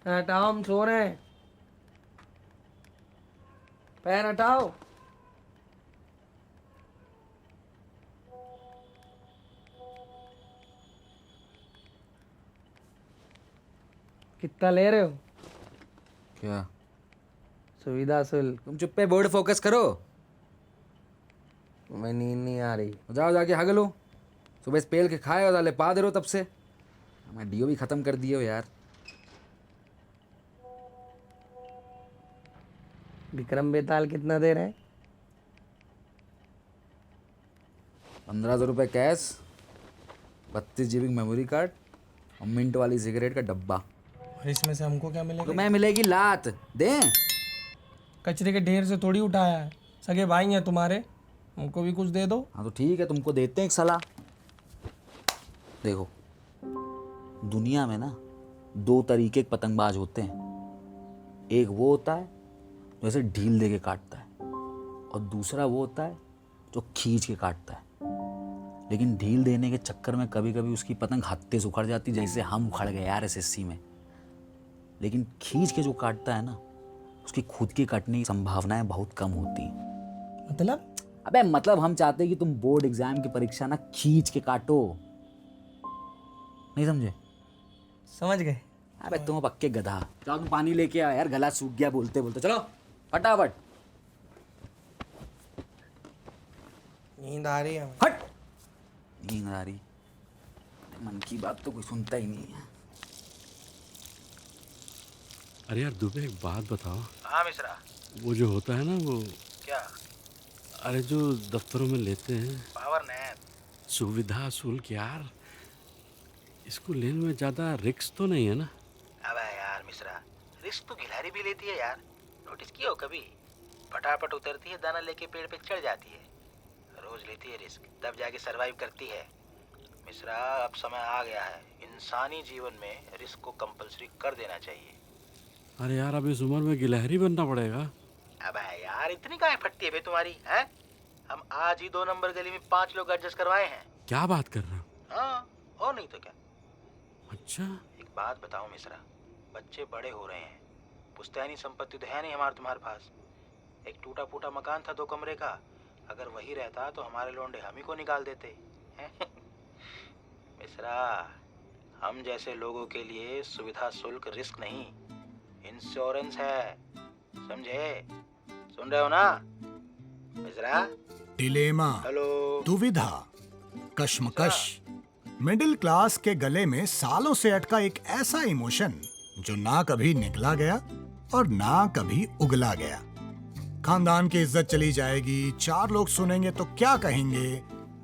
हटाओ, हम सो रहे हैं। पैर हटाओ। कितना ले रहे हो? क्या? सुविधा शुल्क। तुम चुप पे बोर्ड फोकस करो। तुम्हें नींद नहीं आ रही? जाओ जाके हग लो। सुबह स्पेल के खाए और डाले पा दे रहो तब से। मैं डीओ भी खत्म कर दिए हो यार। विक्रम बेताल कितना दे रहे हैं? 1500 रुपये कैश, 32 GB मेमोरी कार्ड और मिंट वाली सिगरेट का डब्बा। और इसमें से हमको क्या मिलेगा? तुम्हें मिलेगी लात। दें? कचरे के ढेर से थोड़ी उठाया है, सगे भाई हैं तुम्हारे, हमको भी कुछ दे दो। हाँ तो ठीक है, तुमको देते हैं एक सलाह। देखो, दुनिया में ना 2 तरीके के पतंगबाज होते हैं। एक वो होता है जो ऐसे ढील दे के काटता है, और दूसरा वो होता है जो खींच के काटता है। लेकिन ढील देने के चक्कर में कभी कभी उसकी पतंग हाथे से उखड़ जाती, जैसे हम उखड़ गए यार एसएससी में। लेकिन खींच के जो काटता है ना, उसकी खुद की कटने की संभावनाएं बहुत कम होती हैं। मतलब? अबे मतलब हम चाहते हैं कि तुम बोर्ड एग्जाम की परीक्षा ना खींच के काटो। नहीं समझे? समझ गए। अबे तुम पक्के गधा। चलो तुम पानी लेके आ यार, गला सूख गया बोलते बोलते। चलो फटाफट। नींद आ रही है। हट। नींद आ रही? मन की बात तो कोई सुनता ही नहीं है। अरे यार दुबे, एक बात बताओ। हाँ मिश्रा। वो जो होता है ना वो, क्या? अरे जो दफ्तरों में लेते हैं पावर नैप। सुविधा शुल्क यार, इसको लेने में ज़्यादा रिस्क तो नहीं है ना? अबे यार मिश्रा, रिस्क तो गिलहरी भी लेती है यार। नोटिस किया हो कभी? फटाफट उतरती है, दाना लेके पेड़ पे चढ़ जाती है। रोज लेती है रिस्क, तब जाके सरवाइव करती है। मिश्रा, अब समय आ गया है, इंसानी जीवन में रिस्क को कंपलसरी कर देना चाहिए। अरे यार अब इस उम्र में गिलहरी बनना पड़ेगा? अबे यार, इतनी काहे फटती है बे तुम्हारी, हैं? हम आज ही 2 नंबर गली में 5 लोग एडजस्ट करवाए हैं। क्या बात कर रहे हो? हाँ, और नहीं तो क्या। अच्छा। एक बात बताओ मिश्रा, बच्चे बड़े हो रहे हैं, पुश्तैनी संपत्ति तो है नहीं हमारे तुम्हारे पास। एक टूटा फूटा मकान था 2 कमरे का, अगर वही रहता तो हमारे लौंडे हम ही को निकाल देते हैं। मिश्रा, हम जैसे लोगों के लिए सुविधा शुल्क रिस्क नहीं, इंश्योरेंस है, समझे? सुन रहे हो ना मिश्रा? Dilemma, hello. दुविधा, कश्मकश, मिडिल क्लास के गले में सालों से अटका एक ऐसा इमोशन जो ना कभी निकला गया और ना कभी उगला गया। खानदान की इज्जत चली जाएगी, 4 लोग सुनेंगे तो क्या कहेंगे,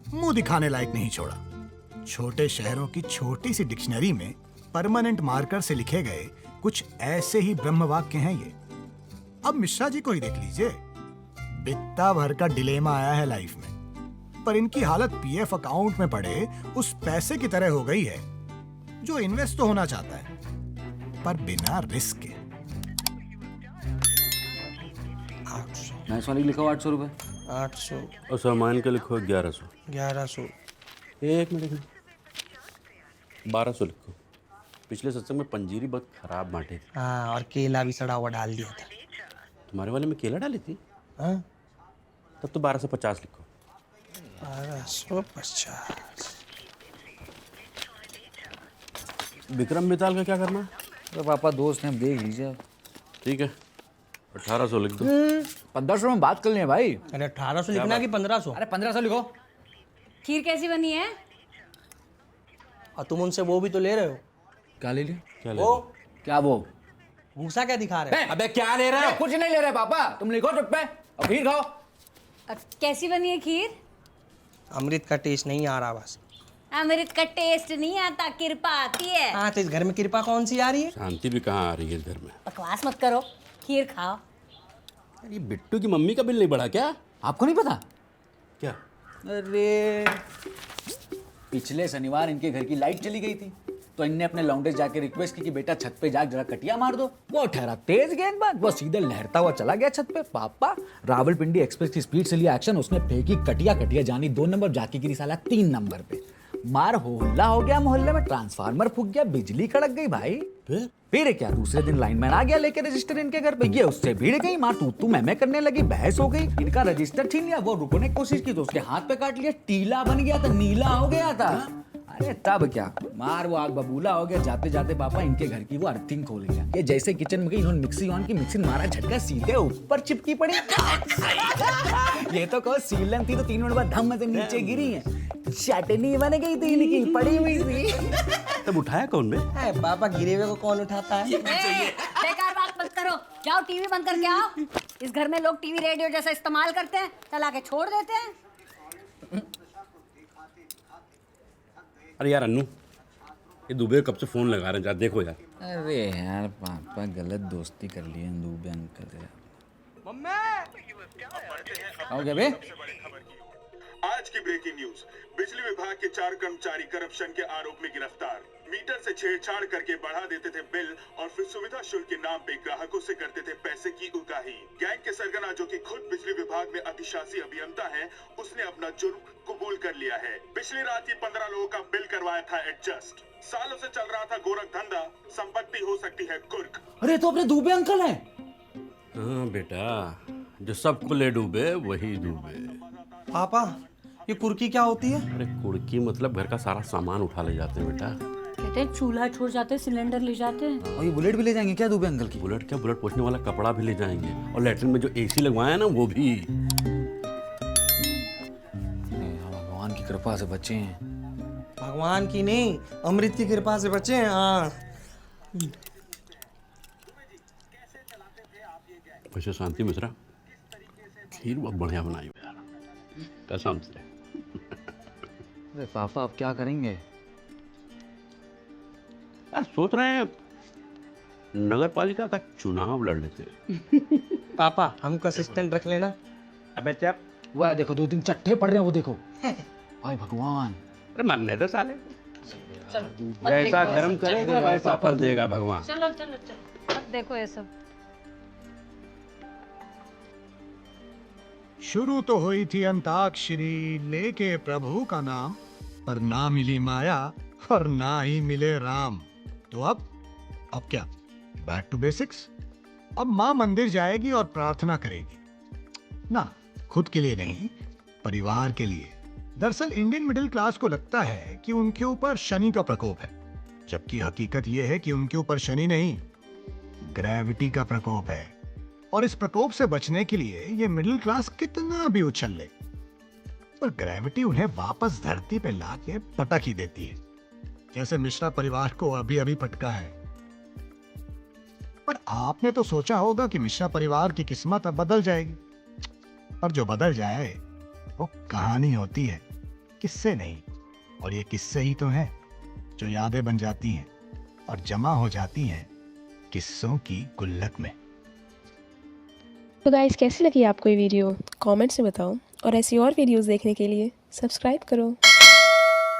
मुंह दिखाने लायक नहीं छोड़ा। छोटे शहरों की छोटी सी डिक्शनरी में परमानेंट मार्कर से लिखे गए कुछ ऐसे ही ब्रह्म वाक्य हैं ये। अब मिश्रा जी को ही देख लीजिए, बित्ता भर का डिलेमा आया है लाइफ में, पर इनकी हालत पीएफ अकाउंट में पड़े उस पैसे की तरह हो गई है जो इन्वेस्ट तो होना चाहता है पर बिना रिस्क के। मैथ्स वाली लिखो 800 रुपये। 800, और सामान का लिखो 1100। 1100। एक मिनट में 1200 लिखो। पिछले सत्संग में पंजीरी बहुत खराब बांटे थी। हाँ, और केला भी सड़ा हुआ डाल दिया था। तुम्हारे वाले में केला डाली थी? हाँ, तब तो 1250 लिखो। 1250। विक्रम बेताल का क्या करना है? अरे पापा दोस्त हैं, हम देख लीजिए। ठीक है, 1800 लिख दो। 1500 में बात कर लें भाई। अरे 1800 लिखना कि 1500? अरे 1500 लिखो। खीर कैसी बनी है? और तुम उनसे वो भी तो ले रहे हो। क्या ले लिया? क्या ले? वो क्या वो? भूसा क्या दिखा रहे हो? अबे क्या ले रहे हो? कुछ नहीं ले रहे पापा, तुम लिखो चुप पे और खीर खाओ। कैसी बनी है खीर? अमृत का टेस्ट नहीं आ रहा बस। अमृत का टेस्ट नहीं आता, कृपा आती है। हाँ, तो इस घर में कृपा कौन सी आ रही है? शांति भी कहाँ आ रही है घर में? बकवास मत करो, खीर खाओ। ये बिट्टू की मम्मी का बिल नहीं बढ़ा क्या? आपको नहीं पता? क्या? अरे पिछले शनिवार इनके घर की लाइट चली गई थी, तो इनने अपने लौंडे जाके रिक्वेस्ट की कि बेटा छत पे जाके जरा कटिया मार दो। वो ठहरा तेज गेंदबाज, वो सीधे लहरता हुआ चला गया छत पे। पापा रावलपिंडी एक्सप्रेस की स्पीड से लिया एक्शन, उसने फेंकी कटिया, कटिया जानी 2 नंबर, जाके गिरी साला 3 नंबर पे। मार होल्ला हो गया मोहल्ले में, ट्रांसफार्मर फूक गया, बिजली कड़क गई भाई। फिर क्या, दूसरे दिन लाइनमैन आ गया लेके रजिस्टर इनके घर पे, ये उससे भीड़ गई, मार तू मैं करने लगी, बहस हो गई, इनका रजिस्टर छीन लिया, वो रुकने की कोशिश की तो उसके हाथ पे काट लिया, टीला बन गया था, नीला हो गया था। अरे तब क्या, मार वो आग बबूला हो गया। जाते जाते पापा इनके घर की वो अर्थिंग खोल गया, ये जैसे किचन में गई इन्होंने मिक्सी ऑन की, मिक्सी मारा झटका, सीधे ऊपर चिपकी पड़ी। ये तो कहो सीलन थी तो 3 मिनट बाद धम से नीचे गिरी है, चटनी बन गई थी इनकी, पड़ी हुई थी। तब उठाया कौन ने? पापा गिरे हुए को कौन उठाता है? बेकार बात मत करो, जाओ टीवी बंद करके आओ। इस घर में लोग टीवी रेडियो जैसा इस्तेमाल करते हैं, चला के छोड़ देते हैं। अरे यार अन्नू, ये दुबे कब से फोन लगा रहे हैं, जा देखो यार। अरे यार पापा गलत दोस्ती कर लिए दूबे अंकल यार। आओ क्या बे? आज की ब्रेकिंग न्यूज, बिजली विभाग के 4 कर्मचारी करप्शन के आरोप में गिरफ्तार। मीटर से छेड़छाड़ करके बढ़ा देते थे बिल और फिर सुविधा शुल्क के नाम पे ग्राहकों से करते थे पैसे की उगाही। गैंग के सरगना, जो कि खुद बिजली विभाग में अधिशासी अभियंता है, उसने अपना जुर्म कबूल कर लिया है। पिछली रात ही 15 लोगों का बिल करवाया था एडजस्ट। सालों से चल रहा था गोरख धंधा, संपत्ति हो सकती है कुर्क। अरे तो अपने दूबे अंकल हैं। हाँ बेटा, जो सबको ले डूबे वही डूबे। पापा ये कुर्की क्या होती है? अरे कुड़की मतलब घर का सारा सामान उठा ले जाते हैं बेटा। कहते हैं चूल्हा छोड़ जाते, सिलेंडर ले जाते हैं। और ये बुलेट भी ले जाएंगे क्या दूबे अंकल की? बुलेट क्या, बुलेट पोछने वाला कपड़ा भी ले जाएंगे, और लेटरिन में जो एसी लगवाया ना वो भी। भगवान की कृपा से बचे हैं। भगवान की नहीं, अमृत की कृपा से बचे हैं। हाँ वैसे शांति मिश्रा, खीर बहुत बढ़िया बनाई हो यार, कसम से। अरे पापा अब क्या करेंगे? यार सोच रहे हैं नगर पालिका का चुनाव लड़ लेते। पापा हमको असिस्टेंट रख लेना। अबे चप, वो देखो 2 दिन चट्टे पड़ रहे हैं, वो देखो। भाई भगवान, अरे मरने दो साले, जैसा कर्म करेगा वैसा फल देगा भगवान। चलो चलो चलो, अब देखो ये सब। शुरू तो हुई थी अंताक्षरी लेके प्रभु का नाम, पर ना मिली माया और ना ही मिले राम। तो अब क्या? Back to basics. अब माँ मंदिर जाएगी और प्रार्थना करेगी, ना खुद के लिए नहीं, परिवार के लिए। दरअसल इंडियन मिडिल क्लास को लगता है कि उनके ऊपर शनि का प्रकोप है, जबकि हकीकत यह है कि उनके ऊपर शनि नहीं, ग्रेविटी का प्रकोप है। और इस प्रकोप से बचने के लिए ये मिडिल क्लास कितना भी उछल ले, पर ग्रेविटी उन्हें वापस धरती पे लाके पटक ही देती है, जैसे मिश्रा परिवार को अभी अभी पटका है। पर आपने तो सोचा होगा कि मिश्रा परिवार की किस्मत अब बदल जाएगी, और जो बदल जाए वो कहानी होती है, किस्से नहीं। और ये किस्से ही तो हैं जो यादें बन जाती हैं और जमा हो जाती हैं किस्सों की गुल्लक में। तो गाइस कैसी लगी आपको ये वीडियो कमेंट्स में बताओ, और ऐसी और वीडियोस देखने के लिए सब्सक्राइब करो।